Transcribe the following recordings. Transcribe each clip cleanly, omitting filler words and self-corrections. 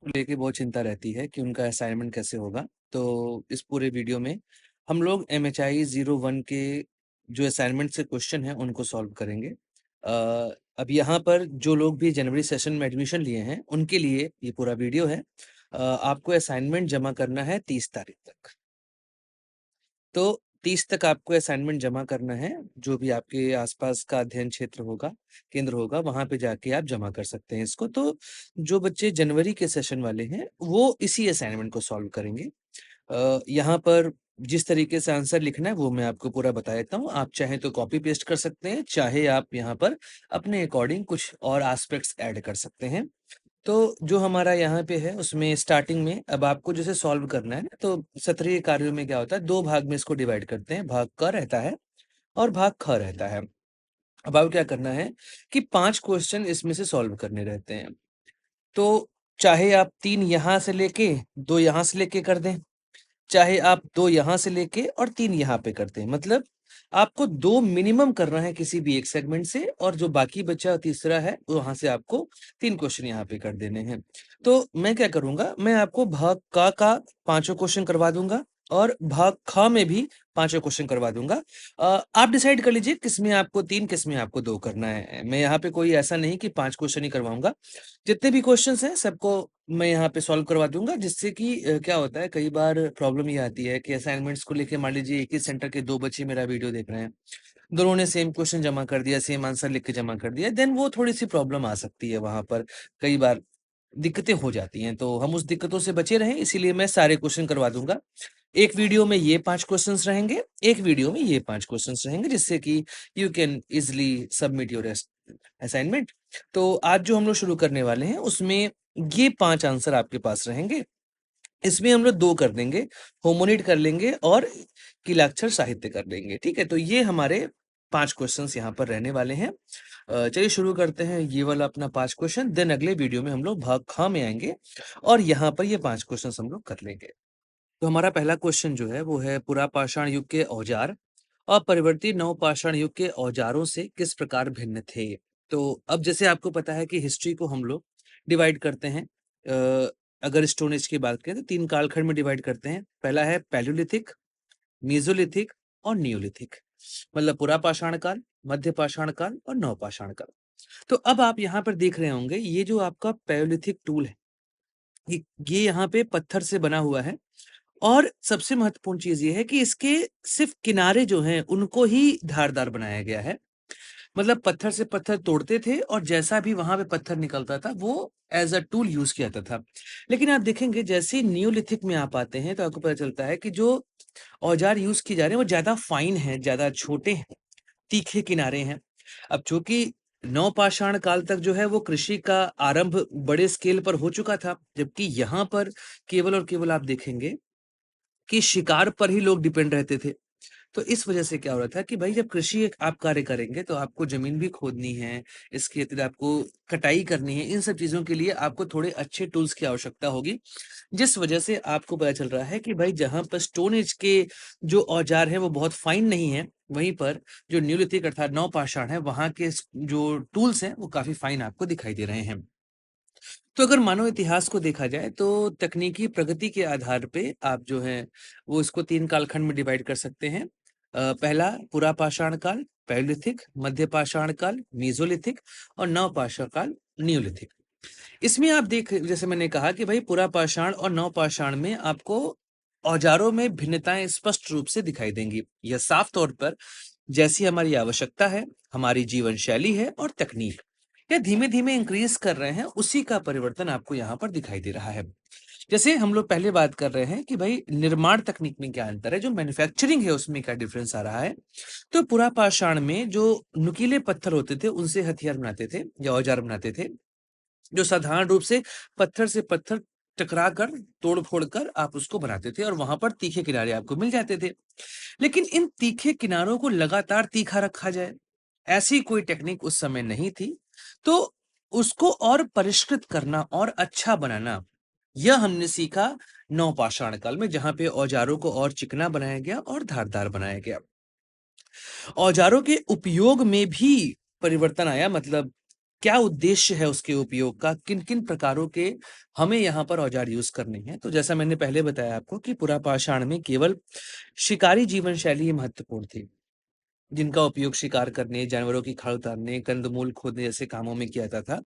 लेके बहुत चिंता रहती है कि उनका असाइनमेंट कैसे होगा। तो इस पूरे वीडियो में हम लोग एमएचआई 01 के जो असाइनमेंट से क्वेश्चन हैं उनको सॉल्व करेंगे। अब यहाँ पर जो लोग भी जनवरी सेशन में एडमिशन लिए हैं उनके लिए ये पूरा वीडियो है। आपको असाइनमेंट जमा करना है 30 तारीख तक। तो 30 तक आपको असाइनमेंट जमा करना है। जो भी आपके आसपास का अध्ययन क्षेत्र होगा, केंद्र होगा, वहाँ पे जाके आप जमा कर सकते हैं इसको। तो जो बच्चे जनवरी के सेशन वाले हैं, वो इसी असाइनमेंट को सॉल्व करेंगे। यहाँ पर जिस तरीके से आंसर लिखना है वो मैं आपको पूरा बता देता हूँ। आप चाहें तो कॉपी पेस्ट कर सकते हैं, चाहे आप यहाँ पर अपने अकॉर्डिंग कुछ और एस्पेक्ट्स ऐड कर सकते हैं। तो जो हमारा यहाँ पे है उसमें स्टार्टिंग में अब आपको जैसे सॉल्व करना है ना, तो सत्रीय कार्यों में क्या होता है, 2 भाग में इसको डिवाइड करते हैं। भाग क रहता है और भाग ख रहता है। अब आपको क्या करना है कि 5 क्वेश्चन इसमें से सॉल्व करने रहते हैं। तो चाहे आप 3 यहाँ से लेके 2 यहाँ से लेके कर दें, चाहे आप 2 यहाँ से लेके और 3 यहाँ पे कर दें। मतलब आपको 2 मिनिमम करना है किसी भी एक सेगमेंट से, और जो बाकी बचा तीसरा है वहाँ से आपको 3 क्वेश्चन यहाँ पे कर देने हैं। तो मैं क्या करूँगा, मैं आपको भाग क का पाँचों क्वेश्चन करवा दूँगा और भाग ख में भी पाँचों क्वेश्चन करवा दूँगा। आप डिसाइड कर लीजिए किसमें आपको 3 किसमें आपको 2 करना है। मैं यहाँ पे कोई ऐसा नहीं कि 5 क्वेश्चन ही करवाऊँगा। जितने भी क्वेश्चंस हैं सबको मैं यहाँ पे सॉल्व करवा दूँगा, जिससे कि क्या होता है, कई बार प्रॉब्लम ये आती है कि असाइनमेंट्स को लेके मान लीजिए एक ही सेंटर के 2 बच्चे मेरा वीडियो देख रहे हैं। दोनों ने सेम क्वेश्चन जमा कर दिया, सेम आंसर लिख के जमा कर दिया, देन वो थोड़ी-सी प्रॉब्लम आ सकती है वहाँ पर। कई बार दिक्कतें हो जाती हैं, तो हम उस दिक्कतों से बचे रहें इसीलिए मैं सारे क्वेश्चन करवा दूँगा। एक वीडियो में ये 5 क्वेश्चन्स रहेंगे, एक वीडियो में ये 5 क्वेश्चन्स रहेंगे, जिससे कि you can easily submit your assignment. तो आज जो हम लोग शुरू करने वाले हैं उसमें ये 5 आंसर आपके पास रहेंगे। इसमें हम लोग 2 कर देंगे, होमोनिड कर लेंगे और किलाक्षर साहित्य कर लेंगे, ठीक है? तो ये हमारे 5 क्वेश्चन्स यहाँ पर रहने वाले हैं। चलिए शुरू करते हैं ये वाला अपना 5 क्वेश्चन, देन अगले वीडियो में हम लोग भाग ख में आएँगे और यहाँ पर ये 5 क्वेश्चन्स हम लोग कर लेंगे। तो हमारा पहला क्वेश्चन जो है वो है, पुरापाषाण युग के औजार अपरिवर्ती नवपाषाण युग के औजारों से किस प्रकार भिन्न थे? तो अब जैसे आपको पता है कि हिस्ट्री को हम लोग डिवाइड करते हैं। अगर स्टोन एज की बात करें तो 3 कालखंड में डिवाइड करते हैं। पहला है पैलियोलिथिक, मेसोलिथिक और नियोलिथिक। मतलब पुरापाषाण काल, मध्यपाषाण काल और नवपाषाण काल। तो अब आप यहाँ पर देख रहे होंगे ये जो आपका पैलियोलिथिक टूल है, ये ये यहाँ पे पत्थर से बना हुआ है। और सबसे महत्वपूर्ण चीज़ ये है कि इसके सिर्फ़ किनारे जो हैं, उनको ही धारदार बनाया गया है। मतलब पत्थर से पत्थर तोड़ते थे और जैसा भी वहाँ पे पत्थर निकलता था, वो एज़ अ टूल यूज़ किया जाता था। लेकिन आप देखेंगे जैसे ही नियोलिथिक में आप आते हैं, तो आपको पता चलता है कि जो औज़ार यूज़ किए जा रहे हैं, वो ज़्यादा फाइन हैं, ज़्यादा छोटे हैं, तीखे किनारे हैं। अब चूँकि नवपाषाण काल तक जो है वो कृषि का आरंभ बड़े स्केल पर हो चुका था, जबकि यहाँ पर केवल और केवल आप देखेंगे कि शिकार पर ही लोग डिपेंड रहते थे। तो इस वजह से क्या हो रहा था कि भाई जब कृषि एक आप कार्य करेंगे तो आपको ज़मीन भी खोदनी है, इसके अतिरिक्त आपको कटाई करनी है, इन सब चीज़ों के लिए आपको थोड़े अच्छे टूल्स की आवश्यकता होगी। जिस वजह से आपको पता चल रहा है कि भाई जहाँ पर स्टोन एज के जो औज़ार हैं वो बहुत फाइन नहीं हैं, वहीं पर जो न्यूलिथिक अर्थात नवपाषाण है, वहाँ के जो टूल्स हैं वो काफ़ी फाइन आपको दिखाई दे रहे हैं। तो अगर मानव इतिहास को देखा जाए तो तकनीकी प्रगति के आधार पे आप जो है वो इसको 3 कालखंड में डिवाइड कर सकते हैं। पहला पुरापाषाण काल, पैलियोलिथिक, मध्यपाषाण काल, मेसोलिथिक और नवपाषाण काल, नियोलिथिक। इसमें आप देख जैसे मैंने कहा कि भाई पुरापाषाण और नवपाषाण में आपको औजारों में भिन्नताएं स्पष्ट रूप से दिखाई देंगी। यह साफ तौर पर जैसी हमारी आवश्यकता है, हमारी जीवन शैली है और तकनीक या धीमे-धीमे इंक्रीज कर रहे हैं, उसी का परिवर्तन आपको यहाँ पर दिखाई दे रहा है। जैसे हम लोग पहले बात कर रहे हैं कि भाई निर्माण तकनीक में क्या अंतर है, जो मैन्युफैक्चरिंग है उसमें क्या डिफरेंस आ रहा है। तो पुरापाषाण में जो नुकीले पत्थर होते थे, उनसे हथियार बनाते थे या औजार बनाते थे, जो साधारण रूप से पत्थर से पत्थर टकरा कर, तोड़-फोड़ कर आप उसको बनाते थे और वहाँ पर तीखे किनारे आपको मिल जाते थे। लेकिन इन तीखे किनारों को लगातार तीखा रखा जाए, ऐसी कोई टेक्निक उस समय नहीं थी। तो उसको और परिष्कृत करना और अच्छा बनाना, यह हमने सीखा नवपाषाण काल में, जहाँ पे औजारों को और चिकना बनाया गया और धारदार बनाया गया। औजारों के उपयोग में भी परिवर्तन आया, मतलब क्या उद्देश्य है उसके उपयोग का, किन-किन प्रकारों के हमें यहाँ पर औजार यूज़ करने हैं। तो जैसा मैंने पहले बताया आपको कि पुरापाषाण में केवल शिकारी जीवन शैली ही महत्वपूर्ण थी, जिनका उपयोग शिकार करने, जानवरों की खाल उतारने, कंदमूल खोदने जैसे कामों में किया जाता था।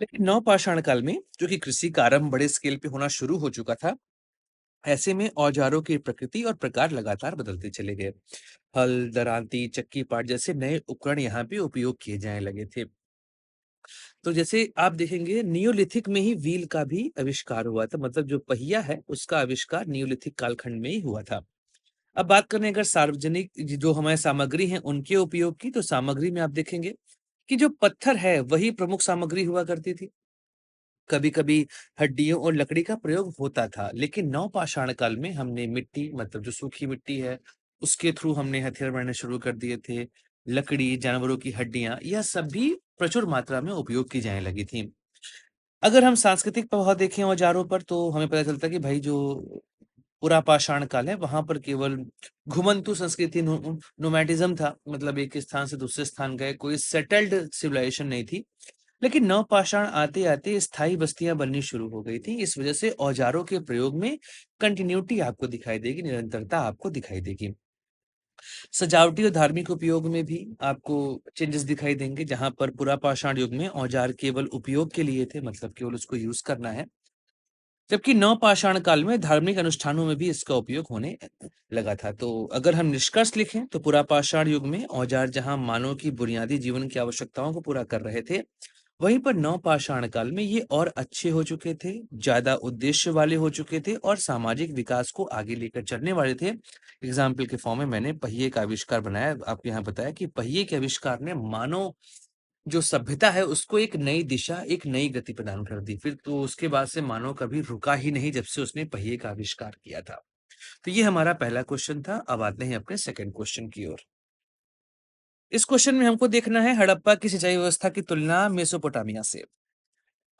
लेकिन नवपाषाण काल में, जो कि कृषि का आरंभ बड़े स्केल पे होना शुरू हो चुका था, ऐसे में औजारों की प्रकृति और प्रकार लगातार बदलते चले गए। हल, दरांती, चक्की-पाट जैसे नए उपकरण यहाँ पे उपयोग किए जाने लगे थे। तो जैसे आप देखेंगे नियोलिथिक में ही व्हील का भी आविष्कार हुआ था, मतलब जो पहिया है उसका आविष्कार नियोलिथिक कालखंड में ही हुआ था। अब बात करें अगर सार्वजनिक जो हमारे सामग्री हैं उनके उपयोग की, तो सामग्री में आप देखेंगे कि जो पत्थर है वही प्रमुख सामग्री हुआ करती थी। कभी-कभी हड्डियों और लकड़ी का प्रयोग होता था, लेकिन नवपाषाण काल में हमने मिट्टी, मतलब जो सूखी मिट्टी है, उसके थ्रू हमने हथियार बनाने शुरू कर दिए थे। लकड़ी, जानवरों की हड्डियाँ, यह सब भी प्रचुर मात्रा में उपयोग की जाने लगी थी। अगर हम सांस्कृतिक प्रभाव देखें औजारों पर, तो हमें पता चलता है कि भाई जो पुरापाषाण काल है, वहाँ पर केवल घुमंतु संस्कृति नोमैडिज्म था, मतलब एक स्थान से दूसरे स्थान गए, कोई सेटल्ड सिविलाइजेशन नहीं थी। लेकिन नवपाषाण आते-आते स्थायी बस्तियां बननी शुरू हो गई थी। इस वजह से औजारों के प्रयोग में कंटिन्यूटी आपको दिखाई देगी, निरंतरता आपको दिखाई देगी। सजावटी और धार्मिक उपयोग में भी आपको चेंजेस दिखाई देंगे, जहां पर पुरापाषाण युग में औजार केवल उपयोग के लिए थे, मतलब केवल उसको यूज करना है। जबकि नवपाषाण काल में धार्मिक अनुष्ठानों में भी इसका उपयोग होने लगा था। तो अगर हम निष्कर्ष लिखें, तो पुरापाषाण युग में औजार जहां मानव की बुनियादी जीवन की आवश्यकताओं को पूरा कर रहे थे, वहीं पर नवपाषाण काल में ये और अच्छे हो चुके थे, ज्यादा उद्देश्य वाले हो चुके थे और सामाजिक विकास को आगे लेकर चलने वाले थे। एग्जाम्पल के फॉर्म में मैंने पहिए का आविष्कार बनाया, आपको यहाँ बताया कि पहिए के आविष्कार ने मानव जो सभ्यता है उसको एक नई दिशा, एक नई गति प्रदान कर दी। फिर तो उसके बाद से मानव कभी रुका ही नहीं, जब से उसने पहिए का आविष्कार किया था। तो ये हमारा पहला क्वेश्चन था। अब आते हैं अपने सेकंड क्वेश्चन की ओर। इस क्वेश्चन में हमको देखना है हड़प्पा की सिंचाई व्यवस्था की तुलना मेसोपोटामिया से।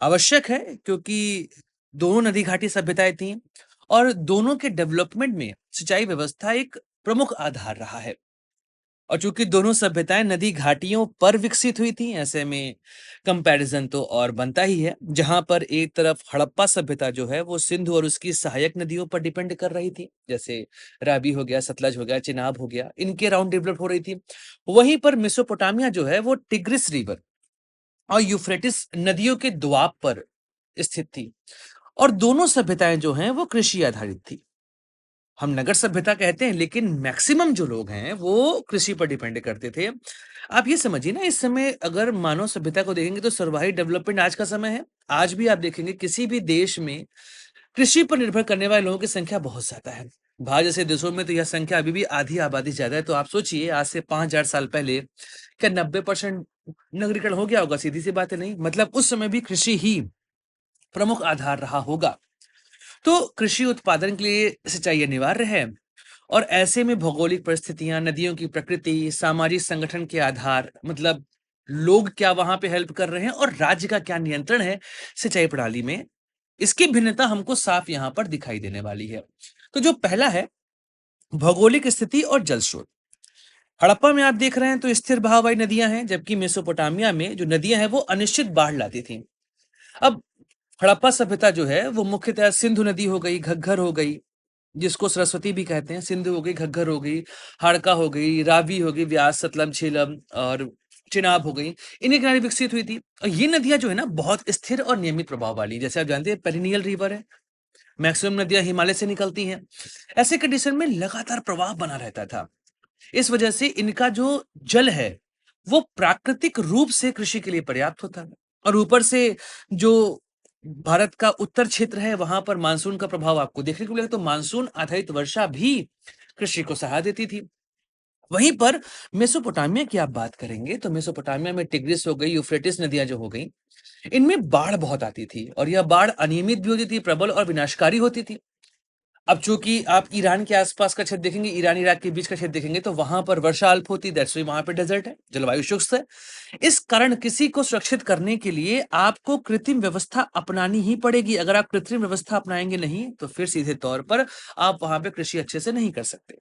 आवश्यक है, क्योंकि दोनों नदी घाटी सभ्यताएं थी और दोनों के डेवलपमेंट में सिंचाई व्यवस्था एक प्रमुख आधार रहा है। और चूंकि दोनों सभ्यताएं नदी घाटियों पर विकसित हुई थी, ऐसे में कंपैरिजन तो और बनता ही है। जहां पर एक तरफ हड़प्पा सभ्यता जो है वो सिंधु और उसकी सहायक नदियों पर डिपेंड कर रही थी, जैसे रावी हो गया, सतलज हो गया, चिनाब हो गया, इनके अराउंड डेवलप हो रही थी। वहीं पर मेसोपोटामिया जो है वो टिग्रिस रिवर और यूफ्रेटिस नदियों के दोआब पर स्थित थी और दोनों सभ्यताएं जो हैं वो कृषि आधारित थी। हम नगर सभ्यता कहते हैं, लेकिन मैक्सिमम जो लोग हैं वो कृषि पर डिपेंड करते थे। आप ये समझिए ना, इस समय अगर मानव सभ्यता को देखेंगे तो सर्वाहिक डेवलपमेंट आज का समय है। आज भी आप देखेंगे किसी भी देश में कृषि पर निर्भर करने वाले लोगों की संख्या बहुत ज्यादा है। भारत जैसे देशों में तो यह संख्या अभी भी आधी आबादी ज्यादा है। तो आप सोचिए, आज से 5,000 साल पहले क्या 90% नगरीकरण हो गया होगा? सीधी सी बात है, नहीं। मतलब उस समय भी कृषि ही प्रमुख आधार रहा होगा। तो कृषि उत्पादन के लिए सिंचाई अनिवार्य है और ऐसे में भौगोलिक परिस्थितियां, नदियों की प्रकृति, सामाजिक संगठन के आधार, मतलब लोग क्या वहां पे हेल्प कर रहे हैं और राज्य का क्या नियंत्रण है सिंचाई प्रणाली में, इसकी भिन्नता हमको साफ यहां पर दिखाई देने वाली है। तो जो पहला है, भौगोलिक स्थिति और जल स्रोत। हड़प्पा में आप देख रहे हैं तो स्थिर बहाव वाली नदियां हैं, जबकि मेसोपोटामिया में जो नदियां हैं वो अनिश्चित बाढ़ लाती थी। अब हड़प्पा सभ्यता जो है वो मुख्यतः सिंधु नदी हो गई, घग्गर हो गई, जिसको सरस्वती भी कहते हैं, सिंधु हो गई, घग्गर हो गई, हाड़का हो गई, रावी हो गई, व्यास, सतलम, झेलम और चिनाब हो गई, इन्हीं किनारे विकसित हुई थी। और ये नदियां जो है ना बहुत स्थिर और नियमित प्रभाव वाली, जैसे आप जानते हैं पेरिनियल रिवर है, मैक्सिमम नदियां हिमालय से निकलती हैं। ऐसे कंडीशन में लगातार प्रवाह बना रहता था। इस वजह से इनका जो जल है वो प्राकृतिक रूप से कृषि के लिए पर्याप्त होता है। और ऊपर से जो भारत का उत्तर क्षेत्र है वहां पर मानसून का प्रभाव आपको देखने को मिलेगा, तो मानसून आधारित वर्षा भी कृषि को सहारा देती थी। वहीं पर मेसोपोटामिया की आप बात करेंगे तो मेसोपोटामिया में टिग्रिस हो गई, यूफ्रेटिस नदियां जो हो गई, इनमें बाढ़ बहुत आती थी और यह बाढ़ अनियमित भी होती थी, प्रबल और विनाशकारी होती थी। अब चूंकि आप ईरान के आसपास का क्षेत्र देखेंगे, ईरान इराक के बीच का क्षेत्र देखेंगे, तो वहां पर वर्षा अल्प होती, दैट्स व्हाई वहां पे डेजर्ट है, जलवायु शुष्क है। इस कारण किसी को सुरक्षित करने के लिए आपको कृत्रिम व्यवस्था अपनानी ही पड़ेगी। अगर आप कृत्रिम व्यवस्था अपनाएंगे नहीं तो फिर सीधे तौर पर आप वहां पे कृषि अच्छे से नहीं कर सकते।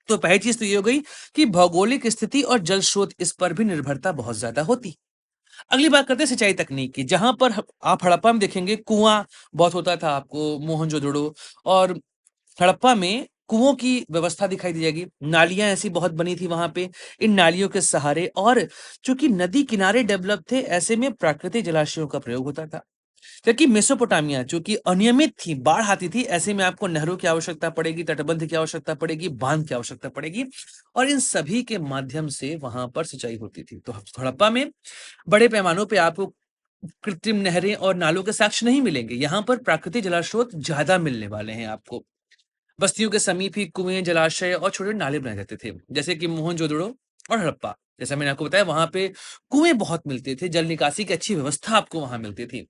तो पहली चीज तो ये हो गई कि भौगोलिक स्थिति और जल स्रोत, इस पर भी निर्भरता बहुत ज्यादा होती। अगली बात करते हैं सिंचाई तकनीक की, जहाँ पर आप हड़प्पा में देखेंगे कुआँ बहुत होता था आपको मोहनजोदड़ो, और हड़प्पा में कुओं की व्यवस्था दिखाई दी जाएगी। नालियाँ ऐसी बहुत बनी थी वहाँ पे, इन नालियों के सहारे, और चूँकि नदी किनारे डेवलप थे, ऐसे में प्राकृतिक जलाशयों का प्रयोग होता था। जबकि मेसोपोटामिया जो कि अनियमित थी, बाढ़ आती थी, ऐसे में आपको नहरों की आवश्यकता पड़ेगी, तटबंध की आवश्यकता पड़ेगी, बांध की आवश्यकता पड़ेगी, और इन सभी के माध्यम से वहां पर सिंचाई होती थी। तो हड़प्पा में बड़े पैमानों पे आपको कृत्रिम नहरें और नालों के साक्ष्य नहीं मिलेंगे। यहाँ पर प्राकृतिक जलाशोत ज्यादा मिलने वाले हैं आपको। बस्तियों के समीप ही कुएं, जलाशय और छोटे नाले बनाए जाते थे, जैसे कि मोहनजोदड़ो और हड़प्पा। जैसा मैंने आपको बताया, वहां पे कुएं बहुत मिलते थे, जल निकासी की अच्छी व्यवस्था आपको वहां मिलती थी।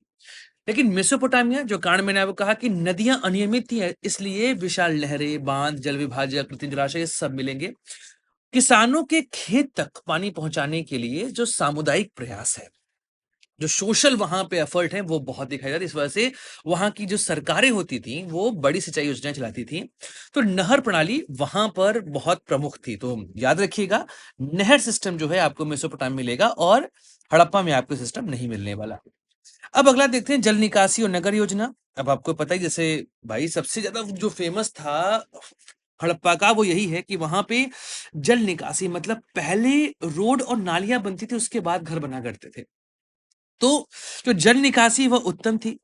लेकिन मेसोपोटामिया, जो कारण मैंने आपको कहा कि नदियां अनियमित थी, इसलिए विशाल नहरें, बांध, जल विभाजक, कृत्रिम जलाशय, ये सब मिलेंगे। किसानों के खेत तक पानी पहुंचाने के लिए जो सामुदायिक प्रयास है, जो सोशल वहां पे एफर्ट है, वो बहुत दिखाई जाता है। इस वजह से वहां की जो सरकारें होती थी, वो बड़ी सिंचाई योजनाएं चलाती थी। तो नहर प्रणाली वहां पर बहुत प्रमुख थी। तो याद रखिएगा, नहर सिस्टम जो है आपको मेसोपोटामिया में मिलेगा, और हड़प्पा में आपको सिस्टम नहीं मिलने वाला। अब अगला देखते हैं जल निकासी और नगर योजना। अब आपको पता ही, जैसे भाई सबसे ज्यादा जो फेमस था हड़प्पा का, वो यही है कि वहां पे जल निकासी, मतलब पहले रोड और नालियां बनती थी, उसके बाद घर बना करते थे। तो जो जल निकासी वह उत्तम थी।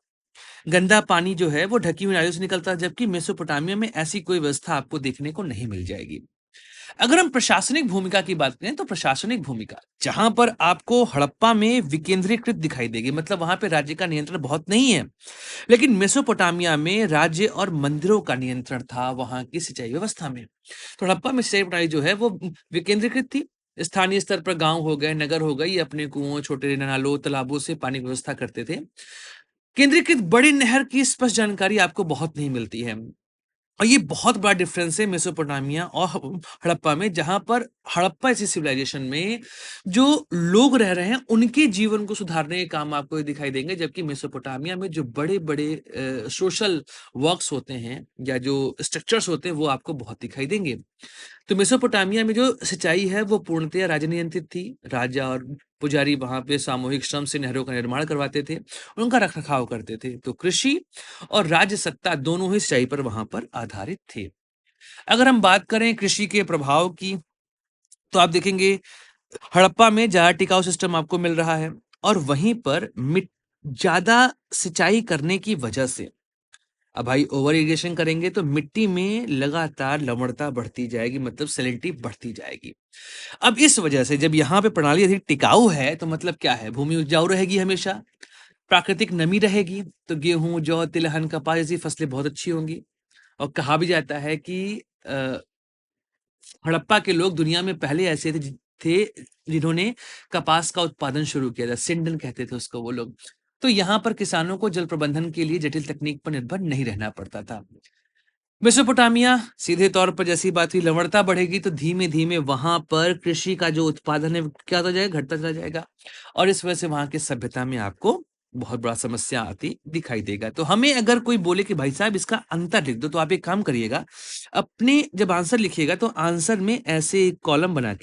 गंदा पानी जो है वो ढकी हुई नालियों से निकलता है, जबकि मेसोपोटामिया में ऐसी कोई व्यवस्था आपको देखने को नहीं मिल जाएगी। अगर हम प्रशासनिक भूमिका की बात करें, तो प्रशासनिक भूमिका जहां पर आपको हड़प्पा में विकेंद्रीकृत दिखाई देगी, मतलब वहां पे राज्य का नियंत्रण बहुत नहीं है। लेकिन मेसोपोटामिया में राज्य और मंदिरों का नियंत्रण था वहां की सिंचाई व्यवस्था में। तो हड़प्पा में सिंचाई प्रणाली जो है वो विकेंद्रीकृत थी। स्थानीय स्तर पर गांव हो गए, नगर हो गए, ये अपने कुओं, छोटे नालों, तालाबों से पानी की व्यवस्था करते थे। केंद्रीकृत बड़ी नहर की स्पष्ट जानकारी आपको बहुत नहीं मिलती है। और ये बहुत बड़ा डिफरेंस है मेसोपोटामिया और हड़प्पा में, जहां पर हड़प्पा ऐसी सिविलाइजेशन में जो लोग रह रहे हैं, उनके जीवन को सुधारने के काम आपको ये दिखाई देंगे, जबकि मेसोपोटामिया में जो बड़े बड़े सोशल वर्क्स होते हैं या जो स्ट्रक्चर्स होते हैं, वो आपको बहुत दिखाई देंगे। तो मेसोपोटामिया में जो सिंचाई है वो पूर्णतया राजा नियंत्रित थी। राजा और पुजारी वहां पे सामूहिक श्रम से नहरों का निर्माण करवाते थे, उनका रखरखाव करते थे। तो कृषि और राज्य सत्ता दोनों ही सिंचाई पर वहां पर आधारित थे। अगर हम बात करें कृषि के प्रभाव की, तो आप देखेंगे हड़प्पा में ज्यादा टिकाऊ सिस्टम आपको मिल रहा है, और वहीं पर ज्यादा सिंचाई करने की वजह से, अब भाई ओवर इरिगेशन करेंगे तो मिट्टी में लगातार लवणता बढ़ती जाएगी, मतलब सैलिनिटी बढ़ती जाएगी। अब इस वजह से जब यहाँ पे प्रणाली अधिक टिकाऊ है, तो मतलब क्या है, भूमि उपजाऊ रहेगी हमेशा, प्राकृतिक नमी रहेगी, तो गेहूं, जौ, तिलहन, कपास जैसी फसलें बहुत अच्छी होंगी। और कहा भी जाता है कि अ, हड़प्पा के लोग दुनिया में पहले ऐसे थे जिन्होंने कपास का उत्पादन शुरू किया था। सिंडन कहते थे उसको वो लोग। तो यहाँ पर किसानों को जल प्रबंधन के लिए जटिल तकनीक पर निर्भर नहीं रहना पड़ता था। मेसोपोटामिया सीधे तौर पर, जैसी बात हुई, लवणता बढ़ेगी तो धीमे धीमे वहां पर कृषि का जो उत्पादन है वो क्या होता जाएगा, घटता चला जाएगा, और इस वजह से वहां की सभ्यता में आपको बहुत बड़ा समस्या आती दिखाई देगा। तो हमें अगर कोई बोले कि भाई साहब इसका अंतर लिख दो, तो आप एक काम करिएगा, अपने जब आंसर लिखिएगा तो आंसर में ऐसे कॉलम बना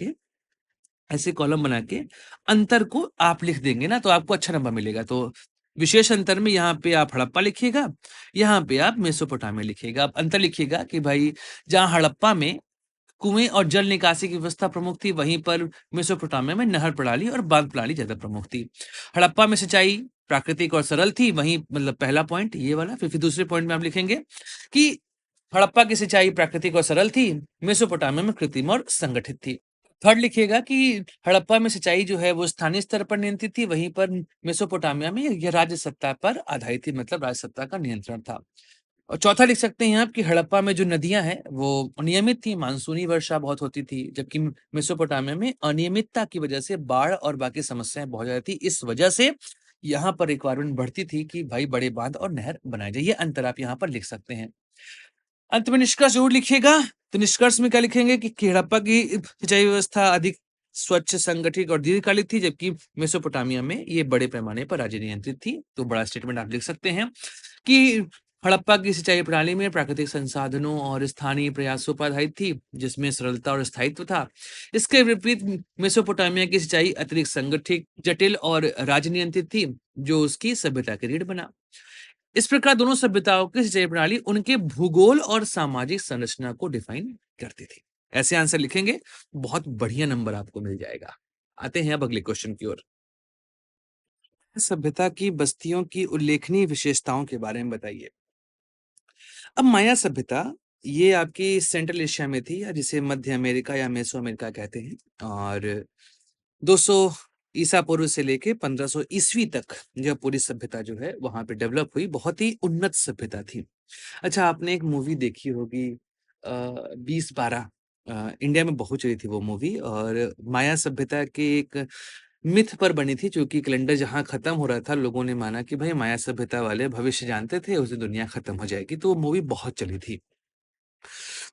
के अंतर को आप लिख देंगे ना, तो आपको अच्छा नंबर मिलेगा। तो विशेष अंतर में यहाँ पे आप हड़प्पा लिखिएगा, यहाँ पे आप मेसोपोटामिया लिखिएगा। आप अंतर लिखिएगा कि भाई जहाँ हड़प्पा में कुएं और जल निकासी की व्यवस्था प्रमुख थी, वहीं पर मेसोपोटामिया में नहर प्रणाली और बांध प्रणाली ज्यादा प्रमुख थी। हड़प्पा में सिंचाई प्राकृतिक और सरल थी, वहीं मतलब पहला पॉइंट ये वाला। फिर दूसरे पॉइंट में आप लिखेंगे कि हड़प्पा की सिंचाई प्राकृतिक और सरल थी, मेसोपोटामिया में कृत्रिम और संगठित थी। थर्ड लिखिएगा कि हड़प्पा में सिंचाई जो है वो स्थानीय स्तर पर नियंत्रित थी, वहीं पर मेसोपोटामिया में यह राज्य सत्ता पर आधारित थी, मतलब राज्य सत्ता का नियंत्रण था। और चौथा लिख सकते हैं आप कि हड़प्पा में जो नदियां हैं वो अनियमित थी, मानसूनी वर्षा बहुत होती थी, जबकि मेसोपोटामिया में अनियमितता की वजह से बाढ़ और बाकी समस्याएं बहुत ज्यादा थी। इस वजह से यहाँ पर रिक्वायरमेंट बढ़ती थी कि भाई बड़े बांध और नहर बनाए जाए। ये अंतर आप यहाँ पर लिख सकते हैं। अंत में निष्कर्ष जरूर लिखिएगा। तो निष्कर्ष में क्या लिखेंगे कि हड़प्पा की सिंचाई व्यवस्था अधिक स्वच्छ, संगठित और दीर्घकालिक थी, जबकि मेसोपोटामिया में ये बड़े पैमाने पर राज्य नियंत्रित थी। तो बड़ा स्टेटमेंट आप लिख सकते हैं कि हड़प्पा की सिंचाई प्रणाली में प्राकृतिक संसाधनों और स्थानीय प्रयासों पर आधारित थी, जिसमें सरलता और स्थायित्व था। इसके विपरीत मेसोपोटामिया की सिंचाई अतिरिक्त संगठित, जटिल और राजनियंत्रित थी, जो उसकी सभ्यता की रीढ़ बना। इस प्रकार दोनों सभ्यताओं की सिंचाई प्रणाली उनके भूगोल और सामाजिक संरचना को डिफाइन करती थी। ऐसे आंसर लिखेंगे, बहुत बढ़िया नंबर आपको मिल जाएगा। आते हैं अब अगले क्वेश्चन की ओर। सभ्यता की बस्तियों की उल्लेखनीय विशेषताओं के बारे में बताइए। अब माया सभ्यता ये आपकी सेंट्रल एशिया में थी, या जिसे मध्य अमेरिका या मेसो अमेरिका कहते हैं, और 200 ईसा पूर्व से लेके 1500 ईस्वी तक यह पूरी सभ्यता जो है वहां पे डेवलप हुई। बहुत ही उन्नत सभ्यता थी। अच्छा, आपने एक मूवी देखी होगी 2012, इंडिया में बहुत चली थी वो मूवी, और माया सभ्यता के एक मिथ पर बनी थी, क्योंकि कैलेंडर जहाँ खत्म हो रहा था, लोगों ने माना कि भाई माया सभ्यता वाले भविष्य जानते थे, उस दिन दुनिया खत्म हो जाएगी, तो वो मूवी बहुत चली थी।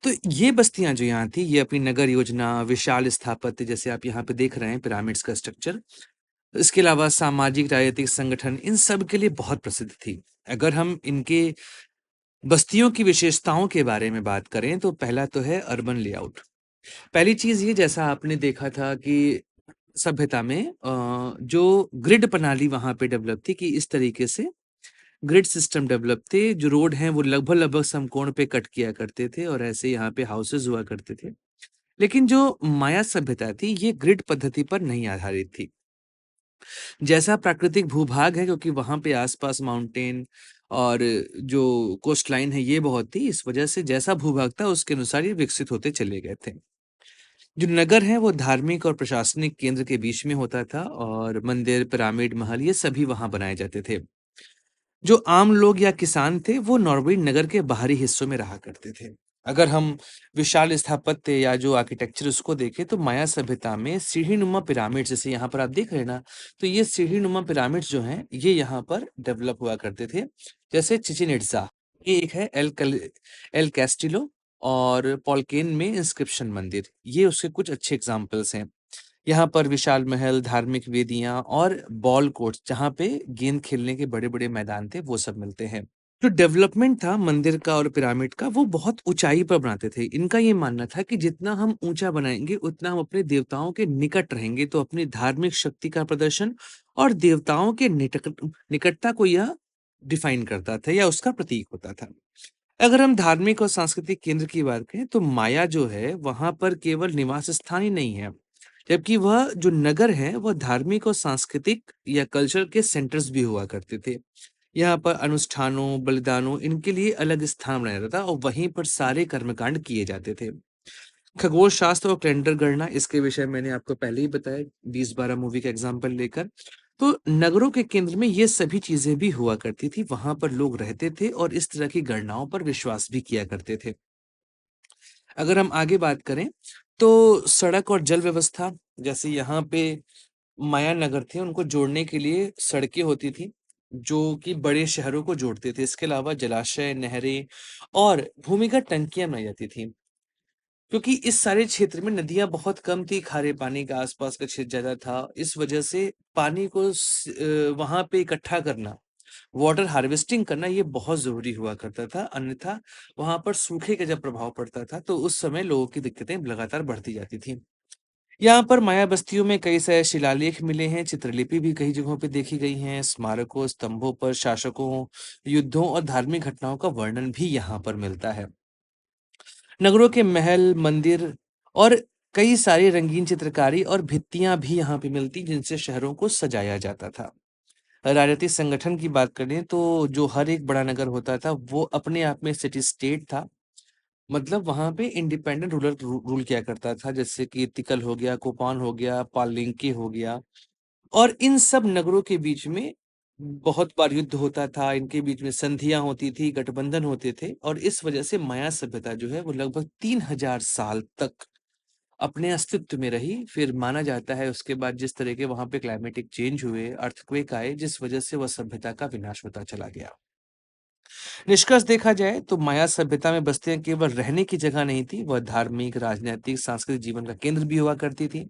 तो ये बस्तियां जो यहाँ थी, ये अपनी नगर योजना, विशाल स्थापत्य, जैसे आप यहाँ पे देख रहे हैं पिरामिड्स का स्ट्रक्चर, इसके अलावा सामाजिक राजनीतिक संगठन, इन सब के लिए बहुत प्रसिद्ध थी। अगर हम इनके बस्तियों की विशेषताओं के बारे में बात करें, तो पहला तो है अर्बन लेआउट। पहली चीज ये, जैसा आपने देखा था कि सभ्यता में जो ग्रिड प्रणाली वहां पे डेवलप थी, कि इस तरीके से ग्रिड सिस्टम डेवलप थे, जो रोड हैं वो लगभग लगभग समकोण पे कट किया करते थे, और ऐसे यहाँ पे हाउसेज हुआ करते थे। लेकिन जो माया सभ्यता थी, ये ग्रिड पद्धति पर नहीं आधारित थी। जैसा प्राकृतिक भूभाग है, क्योंकि वहां पे आसपास माउंटेन और जो कोस्ट लाइन है ये बहुत थी, इस वजह से जैसा भूभाग था उसके अनुसार ये विकसित होते चले गए थे। जो नगर है वो धार्मिक और प्रशासनिक केंद्र के बीच में होता था, और मंदिर, पिरामिड, महल, ये सभी वहां बनाए जाते थे। जो आम लोग या किसान थे, वो नॉर्वे नगर के बाहरी हिस्सों में रहा करते थे। अगर हम विशाल स्थापत्य या जो आर्किटेक्चर उसको देखें, तो माया सभ्यता में सीढ़ी-नुमा पिरामिड, जैसे यहाँ पर आप देख रहे हैं ना, तो ये सीढ़ी-नुमा पिरामिड्स जो हैं, ये यहाँ पर डेवलप हुआ करते थे। जैसे चिचिन इट्ज़ा, ये एक है एल कैस्टिलो, और पॉलकेन में इंस्क्रिप्शन मंदिर, ये उसके कुछ अच्छे एग्जाम्पल्स हैं। यहाँ पर विशाल महल, धार्मिक वेदियाँ और बॉल कोर्ट्स, जहाँ पे गेंद खेलने के बड़े-बड़े मैदान थे, वो सब मिलते हैं। जो डेवलपमेंट था मंदिर का और पिरामिड का, वो बहुत ऊंचाई पर बनाते थे। इनका ये मानना था कि जितना हम ऊंचा बनाएंगे, उतना हम अपने देवताओं के निकट रहेंगे, तो अपनी धार्मिक शक्ति का प्रदर्शन और देवताओं के निकटता को यह डिफाइन करता था, या उसका प्रतीक होता था। अगर हम धार्मिक और सांस्कृतिक केंद्र की बात करें, तो माया जो है वहां पर केवल निवास स्थान ही नहीं है, जबकि वह जो नगर है वह धार्मिक और सांस्कृतिक या कल्चर के सेंटर्स भी हुआ करते थे। यहाँ पर अनुष्ठानों, बलिदानों, इनके लिए अलग स्थान बनाया जाता था, और वहीं पर सारे कर्मकांड किए जाते थे। खगोल शास्त्र और कैलेंडर गणना, इसके विषय मैंने आपको पहले ही बताया 2012 मूवी का एग्जाम्पल लेकर। तो नगरों के केंद्र में ये सभी चीजें भी हुआ करती थी, वहां पर लोग रहते थे और इस तरह की गणनाओं पर विश्वास भी किया करते थे। अगर हम आगे बात करें, तो सड़क और जल व्यवस्था, जैसे यहाँ पे माया नगर थे, उनको जोड़ने के लिए सड़कें होती थी, जो कि बड़े शहरों को जोड़ते थे। इसके अलावा जलाशय, नहरें और भूमिगत टंकियां बनाई जाती थी, क्योंकि इस सारे क्षेत्र में नदियां बहुत कम थी, खारे पानी का आसपास का क्षेत्र ज्यादा था। इस वजह से पानी को वहां पे इकट्ठा करना, वाटर हार्वेस्टिंग करना, ये बहुत जरूरी हुआ करता था। अन्यथा वहां पर सूखे का जब प्रभाव पड़ता था, तो उस समय लोगों की दिक्कतें लगातार बढ़ती जाती थी। यहाँ पर माया बस्तियों में कई सारे शिलालेख मिले हैं, चित्रलिपि भी कई जगहों पे देखी गई हैं, स्मारकों, स्तंभों पर शासकों, युद्धों और धार्मिक घटनाओं का वर्णन भी यहाँ पर मिलता है। नगरों के महल, मंदिर और कई सारी रंगीन चित्रकारी और भित्तियां भी यहाँ पे मिलती, जिनसे शहरों को सजाया जाता था। राजनीतिक संगठन की बात करें, तो जो हर एक बड़ा नगर होता था, वो अपने आप में सिटी स्टेट था। मतलब वहां पे इंडिपेंडेंट रूलर रूल किया करता था, जैसे कि तिकल हो गया, कोपान हो गया, पालिंके हो गया। और इन सब नगरों के बीच में बहुत बार युद्ध होता था, इनके बीच में संधियां होती थी, गठबंधन होते थे, और इस वजह से माया सभ्यता जो है वो लगभग 3000 साल तक अपने अस्तित्व में रही। फिर माना जाता है उसके बाद जिस तरह के वहां पे क्लाइमेटिक चेंज हुए, अर्थक्वेक आए, जिस वजह से वह सभ्यता का विनाश होता चला गया। निष्कर्ष देखा जाए तो माया सभ्यता में बस्तियां केवल रहने की जगह नहीं थी, वह धार्मिक, राजनीतिक, सांस्कृतिक जीवन का केंद्र भी हुआ करती थी।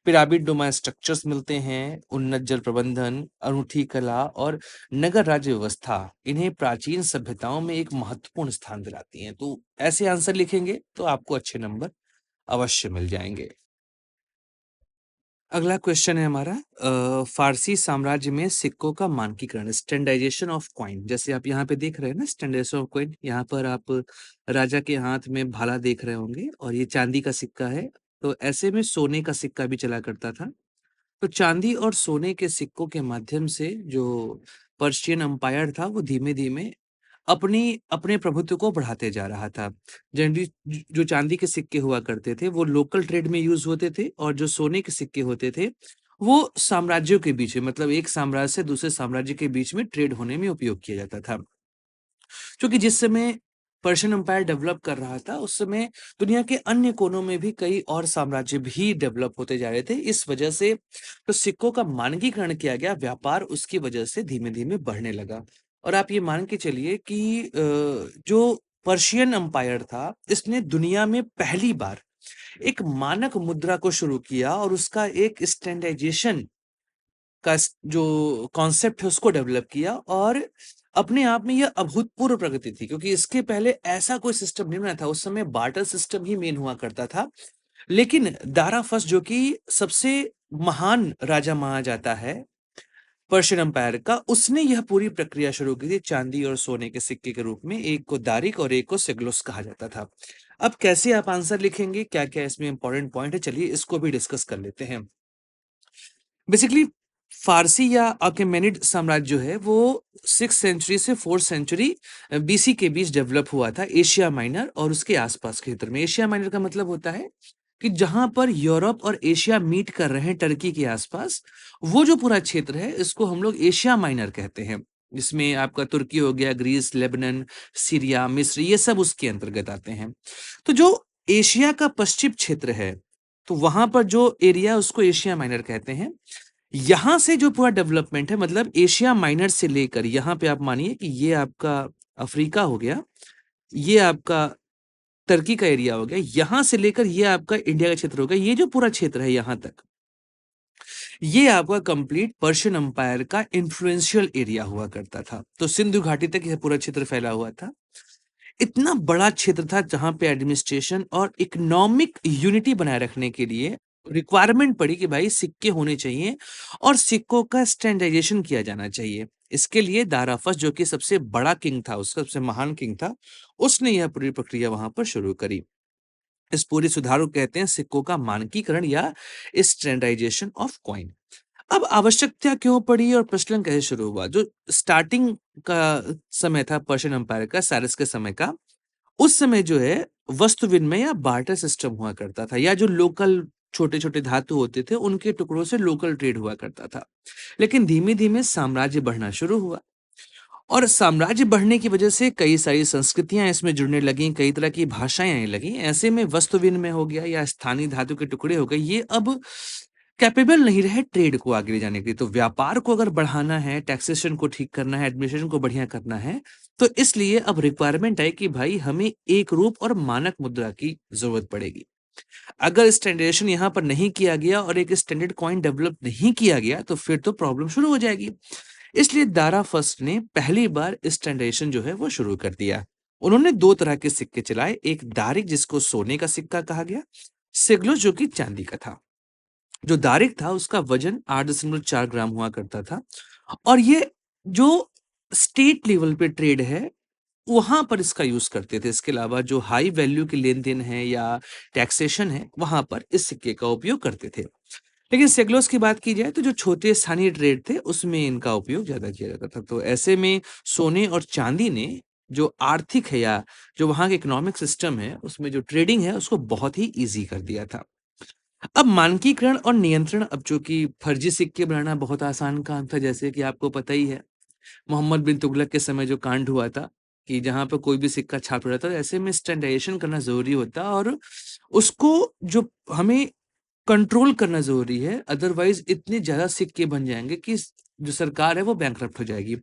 पिरामिड नुमा स्ट्रक्चर्स मिलते हैं, उन्नत जल प्रबंधन, अनूठी कला और नगर राज्य व्यवस्था इन्हें प्राचीन सभ्यताओं में एक महत्वपूर्ण स्थान दिलाती हैं। तो ऐसे आंसर लिखेंगे तो आपको अच्छे नंबर अवश्य मिल जाएंगे। अगला क्वेश्चन है हमारा, फारसी साम्राज्य में सिक्कों का मानकीकरण, स्टैंडर्डाइजेशन ऑफ कॉइन। जैसे आप यहाँ पे देख रहे हैं ना, स्टैंडर्डाइजेशन ऑफ कॉइन, यहाँ पर आप राजा के हाथ में भाला देख रहे होंगे और ये चांदी का सिक्का है। तो ऐसे में सोने का सिक्का भी चला करता था। तो चांदी और सोने के सिक्कों के माध्यम से जो पर्शियन अम्पायर था वो धीमे धीमे अपनी अपने प्रभुत्व को बढ़ाते जा रहा था। जनरली जो चांदी के सिक्के हुआ करते थे वो लोकल ट्रेड में यूज होते थे, और जो सोने के सिक्के होते थे वो साम्राज्यों के बीच में, मतलब एक साम्राज्य से दूसरे साम्राज्य के बीच में ट्रेड होने में उपयोग किया जाता था। क्योंकि जिस समय पर्शियन एम्पायर डेवलप कर रहा था उस समय दुनिया के अन्य कोनों में भी कई और साम्राज्य भी डेवलप होते जा रहे थे। इस वजह से तो सिक्कों का मानकीकरण किया गया, व्यापार उसकी वजह से धीमे धीमे बढ़ने लगा। और आप ये मान के चलिए कि जो पर्शियन एम्पायर था इसने दुनिया में पहली बार एक मानक मुद्रा को शुरू किया और उसका एक स्टैंडर्डाइजेशन का जो कॉन्सेप्ट है उसको डेवलप किया, और अपने आप में यह अभूतपूर्व प्रगति थी, क्योंकि इसके पहले ऐसा कोई सिस्टम नहीं बना था। उस समय बार्टर सिस्टम ही मेन हुआ करता था। लेकिन दारा फर्स्ट, जो कि सबसे महान राजा माना जाता है पर्शियन एम्पायर का, उसने यह पूरी प्रक्रिया शुरू की थी चांदी और सोने के सिक्के के रूप में। एक को दारिक और एक को सेगलोस कहा जाता था। अब कैसे आप आंसर लिखेंगे, क्या क्या इसमें इंपॉर्टेंट पॉइंट है, चलिए इसको भी डिस्कस कर लेते हैं। बेसिकली फारसी या अकेमेनिड साम्राज्य जो है वो 6th सेंचुरी से 4th सेंचुरी बीसी के बीच डेवलप हुआ था एशिया माइनर और उसके आसपास के क्षेत्र में। एशिया माइनर का मतलब होता है कि जहां पर यूरोप और एशिया मीट कर रहे हैं, टर्की के आसपास, वो जो पूरा क्षेत्र है इसको हम लोग एशिया माइनर कहते हैं। इसमें आपका तुर्की हो गया, ग्रीस, लेबनान, सीरिया, मिस्र, ये सब उसके अंतर्गत आते हैं। तो जो एशिया का पश्चिम क्षेत्र है, तो वहां पर जो एरिया उसको एशिया माइनर कहते हैं। यहां से जो पूरा डेवलपमेंट है, मतलब एशिया माइनर से लेकर यहां पे आप मानिए कि ये आपका अफ्रीका हो गया, ये आपका टर्की का एरिया हो गया, यहां से लेकर ये आपका इंडिया का क्षेत्र हो गया, ये जो पूरा क्षेत्र है यहां तक, ये आपका कंप्लीट पर्शियन एम्पायर का इन्फ्लुएंशियल एरिया हुआ करता था। तो सिंधु घाटी तक यह पूरा क्षेत्र फैला हुआ था। इतना बड़ा क्षेत्र था जहां पे एडमिनिस्ट्रेशन और इकोनॉमिक यूनिटी बनाए रखने के लिए रिक्वायरमेंट पड़ी कि भाई सिक्के होने चाहिए और सिक्कों का स्टैंडर्डाइजेशन किया जाना चाहिए। इसके लिए दारा फर्स्ट, जो कि सबसे बड़ा किंग था, उसका सबसे महान किंग था, उसने यह पूरी प्रक्रिया वहां पर शुरू करी। इस पूरे सुधार को कहते हैं सिक्कों का मानकीकरण या स्टैंडर्डाइजेशन ऑफ कॉइन। अब आवश्यकता क्यों पड़ी और प्रचलन कैसे शुरू हुआ? जो स्टार्टिंग का समय था पर्शियन एम्पायर का, साइरस के समय का, उस समय जो है वस्तु विनिमय या बार्टर सिस्टम हुआ करता था, या जो लोकल छोटे-छोटे धातु होते थे उनके टुकड़ों से लोकल ट्रेड हुआ करता था। लेकिन धीमे-धीमे साम्राज्य बढ़ना शुरू हुआ, और साम्राज्य बढ़ने की वजह से कई सारी संस्कृतियां इसमें जुड़ने लगीं, कई तरह की भाषाएं आने लगीं। ऐसे में वस्तु विनिमय हो गया या स्थानीय धातु के टुकड़े हो गए, ये अब कैपेबल नहीं रहे ट्रेड को आगे ले जाने के लिए। तो व्यापार को अगर बढ़ाना है, टैक्सेशन को ठीक करना है, एडमिनिस्ट्रेशन को बढ़िया करना है, तो इसलिए अब रिक्वायरमेंट है कि भाई हमें एक रूप और मानक मुद्रा की जरूरत पड़ेगी। अगर स्टैंडर्डाइजेशन यहाँ पर नहीं किया गया और एक स्टैंडर्ड कॉइन डेवलप नहीं किया गया तो फिर तो प्रॉब्लम शुरू हो जाएगी। इसलिए दारा फर्स्ट ने पहली बार स्टैंडर्डाइजेशन जो है वो शुरू कर दिया। उन्होंने दो तरह के सिक्के चलाए, एक दारिक जिसको सोने का सिक्का कहा गया, सेगलो जो कि चांदी का था। जो दारिक था उसका वजन 8.4 ग्राम हुआ करता था, और ये जो स्टेट लेवल पे ट्रेड है वहां पर इसका यूज करते थे। इसके अलावा जो हाई वैल्यू की लेन देन है या टैक्सेशन है वहां पर इस सिक्के का उपयोग करते थे। लेकिन सेगलोस की बात की जाए तो जो छोटे स्थानीय ट्रेड थे उसमें इनका उपयोग ज्यादा किया जाता था। तो ऐसे में सोने और चांदी ने जो आर्थिक है या जो वहां के इकोनॉमिक सिस्टम है उसमें जो ट्रेडिंग है उसको बहुत ही ईजी कर दिया था। अब मानकीकरण और नियंत्रण, अब जो कि फर्जी सिक्के बनाना बहुत आसान काम था, जैसे कि आपको पता ही है मोहम्मद बिन तुगलक के समय जो कांड हुआ था कि जहां पर कोई भी सिक्का छाप रहा था, तो ऐसे में स्टैंडर्डाइजेशन करना जरूरी होता और उसको जो हमें कंट्रोल करना जरूरी है, अदरवाइज इतने ज्यादा सिक्के बन जाएंगे कि जो सरकार है वो बैंकरप्ट हो जाएगी।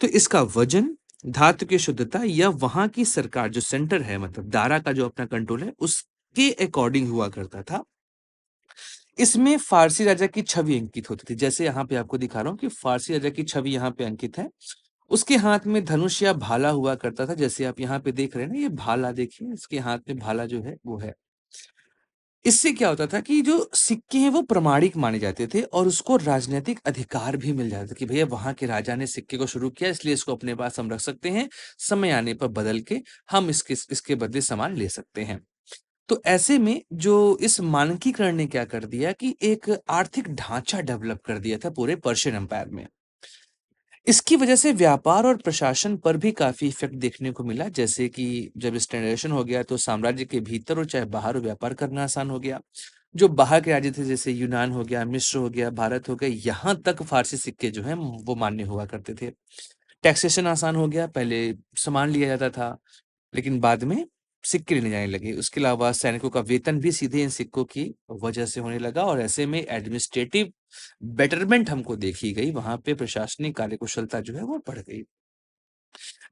तो इसका वजन धातु की शुद्धता या वहाँ की सरकार जो सेंटर है मतलब दारा का जो अपना कंट्रोल है उसके अकॉर्डिंग हुआ करता था। इसमें फ़ारसी राजा की छवि अंकित होती थी। जैसे यहाँ पे आपको दिखा रहा हूँ कि फ़ारसी राजा की छवि यहाँ पे अंकित है। उसके हाथ में धनुष या भाला हुआ करता था। जैसे आप यहाँ पे देख रहे हैं ना, ये भाला देखिए, इसके हाथ में भाला जो है वो है। इससे क्या होता था कि जो सिक्के हैं वो प्रामाणिक माने जाते थे और उसको राजनीतिक अधिकार भी मिल जाता था कि भैया वहाँ के राजा ने सिक्के को शुरू किया, इसलिए इसको अपने पास हम रख सकते हैं। समय आने पर बदल के हम इसके बदले सामान ले सकते हैं। तो ऐसे में जो इस मानकीकरण ने क्या कर दिया कि एक आर्थिक ढांचा डेवलप कर दिया था पूरे पर्शियन एम्पायर में। इसकी वजह से व्यापार और प्रशासन पर भी काफ़ी इफ़ेक्ट देखने को मिला, जैसे कि जब स्टैंडर्डाइज़ेशन हो गया तो साम्राज्य के भीतर और चाहे बाहर व्यापार करना आसान हो गया। जो बाहर के राज्य थे जैसे यूनान हो गया, मिस्र हो गया, भारत हो गया, यहाँ तक फ़ारसी सिक्के जो हैं वो मान्य हुआ करते थे। टैक्सेशन आसान हो गया, पहले सामान लिया जाता था, लेकिन बाद में सिक्के लेने जाने लगे। उसके अलावा सैनिकों का वेतन भी सीधे इन सिक्कों की वजह से होने लगा और ऐसे में एडमिनिस्ट्रेटिव बेटरमेंट हमको देखी गई, वहाँ पे प्रशासनिक कार्यकुशलता जो है वो बढ़ गई।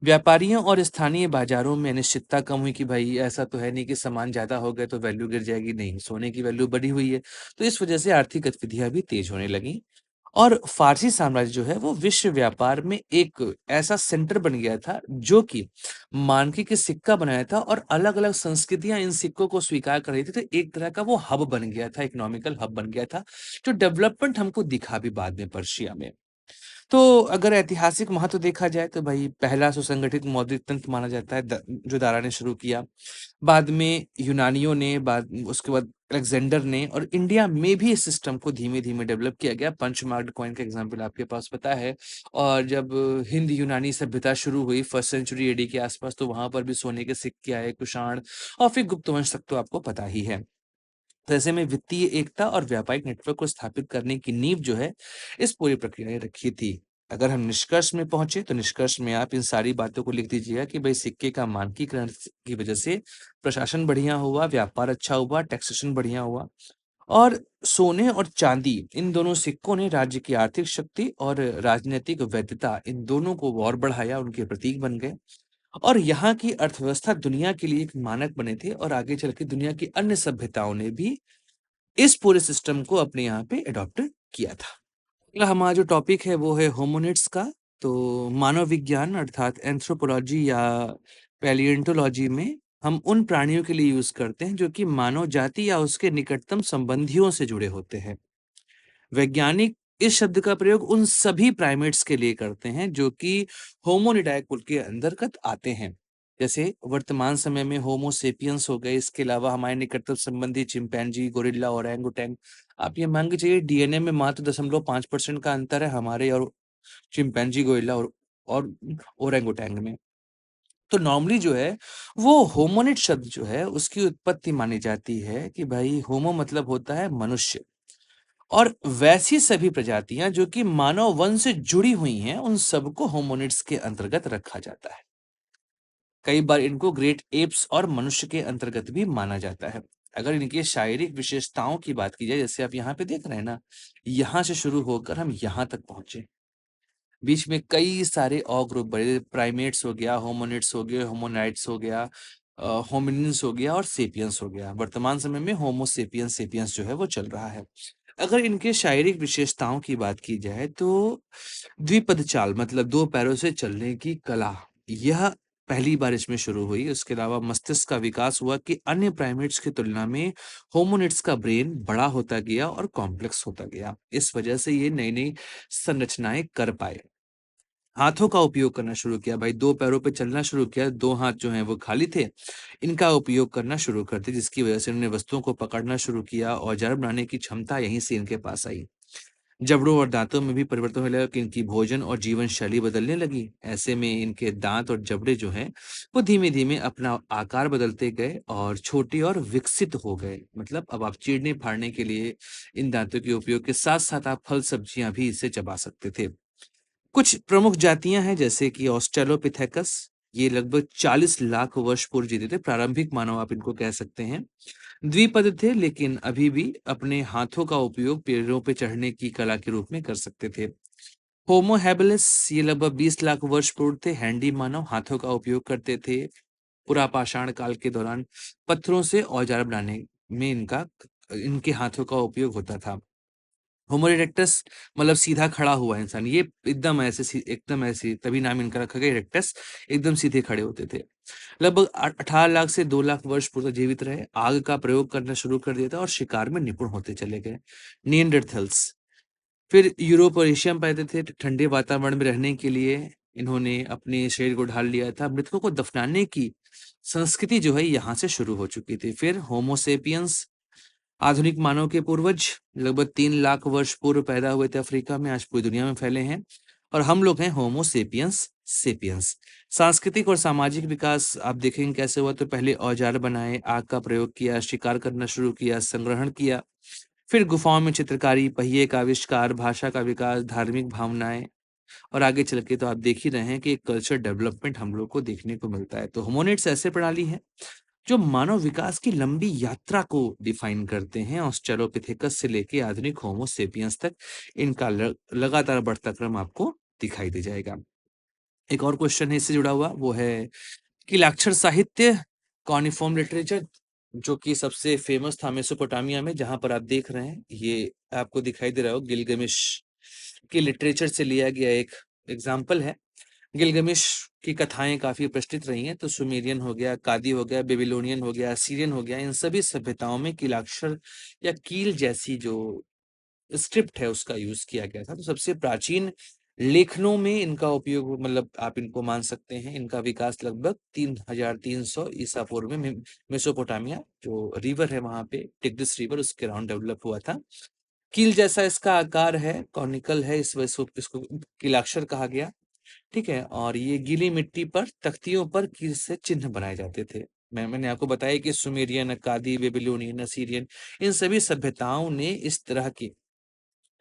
व्यापारियों और स्थानीय बाज़ारों में अनिश्चितता कम हुई कि भाई ऐसा तो है नहीं कि सामान ज़्यादा हो गए तो वैल्यू गिर जाएगी, नहीं, सोने की वैल्यू बढ़ी हुई है। तो इस वजह से आर्थिक गतिविधियाँ भी तेज़ होने लगीं और फ़ारसी साम्राज्य जो है वो विश्व व्यापार में एक ऐसा सेंटर बन गया था जो कि मानकी सिक्का बनाया था और अलग-अलग संस्कृतियाँ इन सिक्कों को स्वीकार कर रही थी। तो एक तरह का वो हब बन गया था, इकोनॉमिकल हब बन गया था, जो डेवलपमेंट हमको दिखा भी बाद में पर्शिया में। तो अगर ऐतिहासिक महत्व देखा जाए तो भाई पहला सुसंगठित मौद्रिक तंत्र माना जाता है जो दारा ने शुरू किया। बाद में यूनानियों ने, बाद उसके बाद अलेक्जेंडर ने और इंडिया में भी इस सिस्टम को धीमे-धीमे डेवलप किया गया। पंचमार्ग कॉइन का एग्जांपल आपके पास पता है और जब हिंद यूनानी सभ्यता शुरू हुई फर्स्ट सेंचुरी एडी के आसपास तो वहाँ पर भी सोने के सिक्के आए, कुषाण और फिर गुप्त वंश तक तो आपको पता ही है। तो ऐसे में वित्तीय एकता और व्यापारिक नेटवर्क को स्थापित करने की नींव जो है, इस पूरी प्रक्रिया ने रखी थी। अगर हम निष्कर्ष में पहुँचे, तो निष्कर्ष में आप इन सारी बातों को लिख दीजिएगा कि भई सिक्के का मानकीकरण की वजह से प्रशासन बढ़िया हुआ, व्यापार अच्छा हुआ, टैक्सेशन बढ़िया हुआ और सोने और चांदी इन दोनों सिक्कों ने राज्य की आर्थिक शक्ति और राजनैतिक वैधता इन दोनों को और बढ़ाया, उनके प्रतीक बन गए। और यहाँ की अर्थव्यवस्था दुनिया के लिए एक मानक बने थे और आगे चल के दुनिया की अन्य सभ्यताओं ने भी इस पूरे सिस्टम को अपने यहाँ पे अडॉप्ट किया था। अगला हमारा जो टॉपिक है वो है होमिनिड्स का। तो मानव विज्ञान अर्थात एंथ्रोपोलॉजी या पैलियोंटोलॉजी में हम उन प्राणियों के लिए यूज़ करते हैं जो कि मानव जाति या उसके निकटतम संबंधियों से जुड़े होते हैं। वैज्ञानिक इस शब्द का प्रयोग उन सभी प्राइमेट्स के लिए करते हैं जो कि होमोनिडाए कुल के अंतर्गत आते हैं। जैसे वर्तमान समय में होमो सेपियंस हो गए, इसके अलावा हमारे निकटतम संबंधी चिंपैंजी, गोरिल्ला, ओरंगुटैन। आप ये मान के चलिए डीएनए में मात्र 0.5% का अंतर है हमारे और चिंपैंजी, गोरिल्ला और ओरंगुटैन में। तो नॉर्मली जो है वो होमोनिड शब्द जो है उसकी उत्पत्ति मानी जाती है कि भाई होमो मतलब होता है मनुष्य और वैसी सभी प्रजातियां जो कि मानव वंश से जुड़ी हुई हैं, उन सबको होमोनिड्स के अंतर्गत रखा जाता है। कई बार इनको ग्रेट एप्स और मनुष्य के अंतर्गत भी माना जाता है। अगर इनकी शारीरिक विशेषताओं की बात की जाए, जैसे आप यहाँ पे देख रहे हैं ना, यहाँ से शुरू होकर हम यहाँ तक पहुंचे। बीच में कई सारे और ग्रुप बड़े, प्राइमेट्स हो गया, होमोनिड्स हो गए, होमोनाइड्स हो गया, होमिनिन्स हो गया और सेपियंस हो गया। वर्तमान समय में होमो सेपियंस सेपियंस जो है वो चल रहा है। अगर इनके शारीरिक विशेषताओं की बात की जाए तो द्विपद चाल मतलब 2 पैरों से चलने की कला, यह पहली बार इसमें शुरू हुई। उसके अलावा मस्तिष्क का विकास हुआ कि अन्य प्राइमेट्स की तुलना में होमिनिड्स का ब्रेन बड़ा होता गया और कॉम्प्लेक्स होता गया। इस वजह से ये नई-नई संरचनाएँ कर पाए। हाथों का उपयोग करना शुरू किया, भाई 2 पैरों पे चलना शुरू किया, 2 हाथ जो हैं वो खाली थे, इनका उपयोग करना शुरू कर दिया जिसकी वजह से उन्होंने वस्तुओं को पकड़ना शुरू किया, औजार बनाने की क्षमता यहीं से इनके पास आई। जबड़ों और दाँतों में भी परिवर्तन होने लगा कि इनकी भोजन और जीवन शैली बदलने लगी। ऐसे में इनके दाँत और जबड़े जो हैं, वो धीमे-धीमे अपना आकार बदलते गए और छोटे और विकसित हो गए। मतलब अब आप चीरने-फाड़ने के लिए इन दाँतों के उपयोग के साथ-साथ आप फल-सब्जियाँ भी इसे चबा सकते थे। कुछ प्रमुख जातियाँ हैं जैसे कि ऑस्ट्रेलोपिथेकस, ये लगभग 40 लाख वर्ष पूर्व जीते थे, प्रारंभिक मानव आप इनको कह सकते हैं। द्विपद थे लेकिन अभी भी अपने हाथों का उपयोग पेड़ों पे चढ़ने की कला के रूप में कर सकते थे। होमो हैबिलिस ये लगभग 20 लाख वर्ष पूर्व थे। हैंडी मानव हाथों का उपयोग करते थे। पुरापाषाण काल के दौरान पत्थरों से औजार बनाने में इनके हाथों का उपयोग होता था। होमो इरेक्टस मतलब सीधा खड़ा हुआ इंसान, ये एकदम ऐसे तभी नाम इनका रखा गया इरेक्टस, एकदम सीधे खड़े होते थे। लगभग 18 लाख से 2 लाख वर्ष पूर्व तक जीवित रहे। आग का प्रयोग करना शुरू कर दिया था और शिकार में निपुण होते चले गए। निएंडरथल्स फिर यूरोप और एशिया में पाए थे। ठंडे वातावरण में रहने के लिए इन्होंने अपने शरीर को ढाल लिया था। मृतकों को दफनाने की संस्कृति जो है यहाँ से शुरू हो चुकी थी। फिर होमोसेपियंस आधुनिक मानव के पूर्वज लगभग 3 लाख वर्ष पूर्व पैदा हुए थे अफ्रीका में, आज पूरी दुनिया में फैले हैं और हम लोग हैं होमोसेपियंस सेपियंस। सांस्कृतिक और सामाजिक विकास आप देखेंगे कैसे हुआ। तो पहले औजार बनाए, आग का प्रयोग किया, शिकार करना शुरू किया, संग्रहण किया। फिर गुफाओं में चित्रकारी, पहिए का आविष्कार, भाषा का विकास, धार्मिक भावनाएं और आगे चल के तो आप देख ही रहे हैं कि एक कल्चर डेवलपमेंट हम लोग को देखने को मिलता है। तो होमोनिड्स ऐसे प्रणाली है जो मानव विकास की लंबी यात्रा को डिफाइन करते हैं। ऑस्ट्रेलोपिथेकस से लेके आधुनिक होमो सेपियंस तक इनका लगातार बढ़ता क्रम आपको दिखाई दे जाएगा। एक और क्वेश्चन है इससे जुड़ा हुआ, वो है कि लाक्षर साहित्य कॉनिफॉर्म लिटरेचर जो कि सबसे फेमस था मेसोपोटामिया में, जहां पर आप देख रहे हैं ये आपको दिखाई दे रहा हो, गिलगमेश के लिटरेचर से लिया गया एक एग्जाम्पल है। गिलगमेश की कथाएं काफी प्रचलित रही हैं। तो सुमेरियन हो गया, कादी हो गया, बेबीलोनियन हो गया, सीरियन हो गया, इन सभी सभ्यताओं में कीलाक्षर या कील जैसी जो स्क्रिप्ट है उसका यूज किया गया था। तो सबसे प्राचीन लेखनों में इनका उपयोग मतलब आप इनको मान सकते हैं। इनका विकास लगभग 3300 ईसा पूर्व में मेसोपोटामिया जो रिवर है वहां पे टिग्रिस रिवर उसके अराउंड डेवलप हुआ था। कील जैसा इसका आकार है, कॉनिकल है, इस वजह से इसको कीलाक्षर कहा गया। ठीक है, और ये गीली मिट्टी पर तख्तियों पर कील से चिन्ह बनाए जाते थे। मैंने आपको बताया कि सुमेरियन, अक्कादी, बेबीलोनियन, असीरियन इन सभी सभ्यताओं ने इस तरह की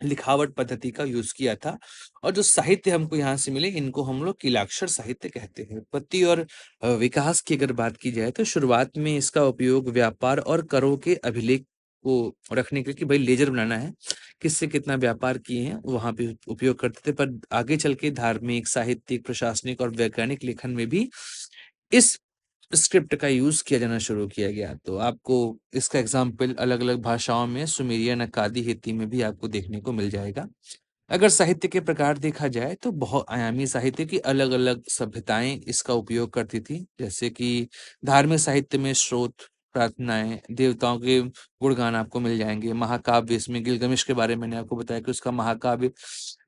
लिखावट पद्धति का यूज किया था। और जो साहित्य हमको यहाँ से मिले इनको हम लोग कीलाक्षर साहित्य कहते हैं। उत्पत्ति और विकास की अगर बात की जाए तो शुरुआत में इसका उपयोग व्यापार और करों के अभिलेख को रखने के लिए कि भाई लेजर बनाना है, किससे कितना व्यापार किए हैं, वहां पे उपयोग करते थे। पर आगे चल के धार्मिक, साहित्यिक, प्रशासनिक और वैज्ञानिक लेखन में भी इस स्क्रिप्ट का यूज किया जाना शुरू किया गया। तो आपको इसका एग्जाम्पल अलग अलग भाषाओं में सुमेरियन, अक्कादी, हित्ती में भी आपको देखने को मिल जाएगा। अगर साहित्य के प्रकार देखा जाए तो बहुत आयामी साहित्य की अलग अलग सभ्यताएं इसका उपयोग करती थी। जैसे कि धार्मिक साहित्य में स्रोत, प्रार्थनाएं, देवताओं के गुणगान आपको मिल जाएंगे। महाकाव्य, इसमें गिलगमेश के बारे में मैंने आपको बताया कि उसका महाकाव्य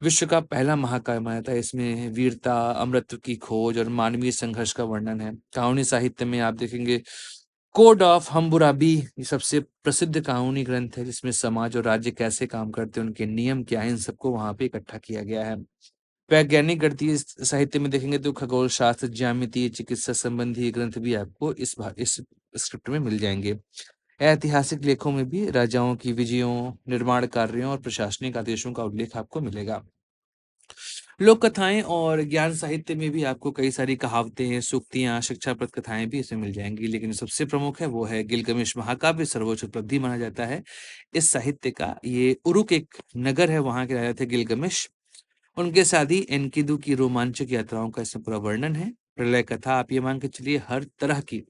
विश्व का पहला महाकाव्य माना जाता है। इसमें वीरता, अमृत की खोज और मानवीय संघर्ष का वर्णन है। कहानी साहित्य में आप देखेंगे कोड ऑफ हम्बुराबी, ये सबसे प्रसिद्ध कानूनी ग्रंथ है जिसमें समाज और राज्य कैसे काम करते हैं, उनके नियम क्या है, इन सबको वहां पे इकट्ठा किया गया है। वैज्ञानिक गणितीय साहित्य में देखेंगे तो खगोल शास्त्र, ज्यामिति, चिकित्सा संबंधी ग्रंथ भी आपको इस स्क्रिप्ट में मिल जाएंगे। ऐतिहासिक लेखों में भी राजाओं की विजयों, निर्माण कार्यों और प्रशासनिक आदेशों का उल्लेख आपको मिलेगा। लोक कथाएं और ज्ञान साहित्य में भी आपको कई सारी कहावतें, सूक्तियां, शिक्षाप्रद कथाएं भी इसमें मिल जाएंगी। लेकिन सबसे प्रमुख है वो है गिलगमेश महाकाव्य, सर्वोच्च उपलब्धि माना जाता है इस साहित्य का। ये उरुक एक नगर है, वहां के राजा थे गिलगमेश। उनके साथ ही एनकिदु की रोमांचक यात्राओं का इसमें पूरा वर्णन है। प्रलय कथा, आप ये मान के चलिए हर तरह की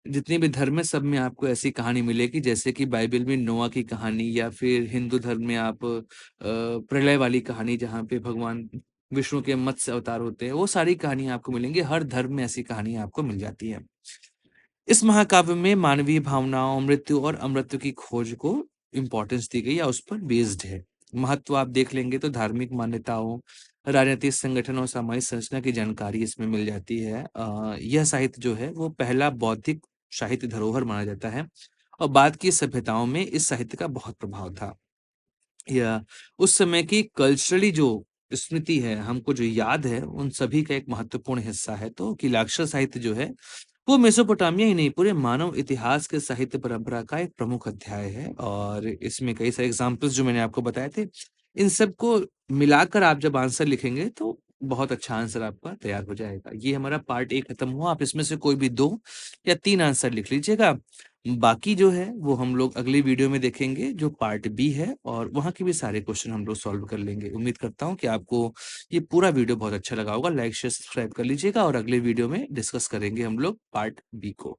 जितनी भी धर्म है सब में आपको ऐसी कहानी मिलेगी। जैसे कि बाइबल में नोआ की कहानी, या फिर हिंदू धर्म में आप प्रलय वाली कहानी जहाँ पे भगवान विष्णु के मत्स्य अवतार होते हैं, वो सारी कहानियां आपको मिलेंगी। हर धर्म में ऐसी कहानियां आपको मिल जाती है। इस महाकाव्य में मानवीय भावनाओं, मृत्यु और अमृत्यु की खोज को इम्पोर्टेंस दी गई या उस पर बेस्ड है। महत्व आप देख लेंगे तो धार्मिक मान्यताओं, राजनीतिक संगठन और सामाजिक संरचना की जानकारी इसमें मिल जाती है। यह साहित्य जो है वो पहला बौद्धिक साहित्य धरोहर माना जाता है और बाद की सभ्यताओं में इस साहित्य का बहुत प्रभाव था। या उस समय की कल्चरली जो स्मृति है, हमको जो याद है, उन सभी का एक महत्वपूर्ण हिस्सा है। तो कीलाक्षर साहित्य जो है वो मेसोपोटामिया ही नहीं, पूरे मानव इतिहास के साहित्य परंपरा का एक प्रमुख अध्याय है। और इसमें कई सारे एग्जाम्पल्स जो मैंने आपको बताए थे, इन सबको मिलाकर आप जब आंसर लिखेंगे तो बहुत अच्छा आंसर आपका तैयार हो जाएगा। ये हमारा पार्ट 1 खत्म हुआ। आप इसमें से कोई भी 2 या 3 आंसर लिख लीजिएगा बाकी जो है वो हम लोग अगली वीडियो में देखेंगे जो पार्ट बी है, और वहाँ के भी सारे क्वेश्चन हम लोग सॉल्व कर लेंगे। उम्मीद करता हूँ कि आपको ये पूरा वीडियो बहुत अच्छा लगा होगा। लाइक शेयर सब्सक्राइब कर लीजिएगा और अगले वीडियो में डिस्कस करेंगे हम लोग पार्ट बी को।